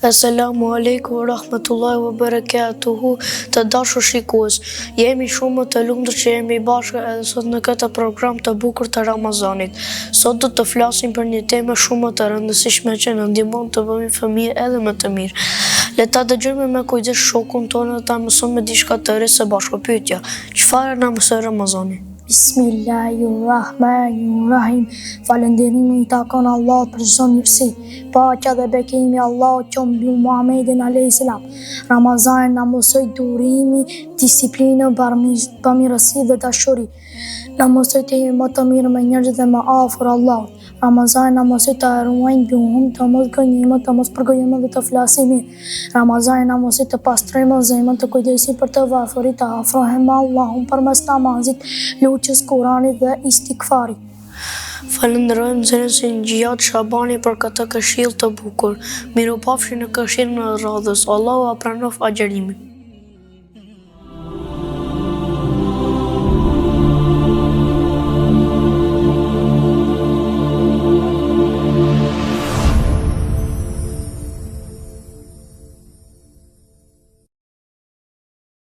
Assalamu alaikum wa rahmatullahi wa barakatuhu. Të dashur shikues, jemi shumë të lumtur që jemi bashkë edhe sot në këtë program të bukur të Ramazanit. Sot do të flasim për një temë shumë të rëndësishme që na ndihmon të bëhemi fëmijë edhe më të mirë. Le ta dëgjojmë me kujdes shokun tonë dhe ta mësojmë diçka të re së bashku. Pyetja: çfarë na mëson Ramazani? Bismillahirrahmanirrahim. Falënderimi I takon Allahut për çdo mirësi. Paqja dhe bekimi Allahut qoftë mbi Muhamedit alayhis salam. Ramazani na mësoi durimi, disiplinën, bamirësi dhe dashuri. Na mësoi të jemi më të mirë me njerëzit dhe më afër Allahut. Ramazani na mësoi të ruajmë gjuhën, të mos gënjejmë, të mos përgojmë dhe të flasim mirë. Ramazani na mësoi të pastrojmë zemrën, të kujdesim për të varfërit, të afrohemi me Allahun përmes namazit, lutjes, Kuranit dhe istikfarit. Falenderojmë Zërin Gjijat Shabani për këtë këshill të bukur. Mirupafshi në këshillin e radhës. Allahu a pranof agjërimin.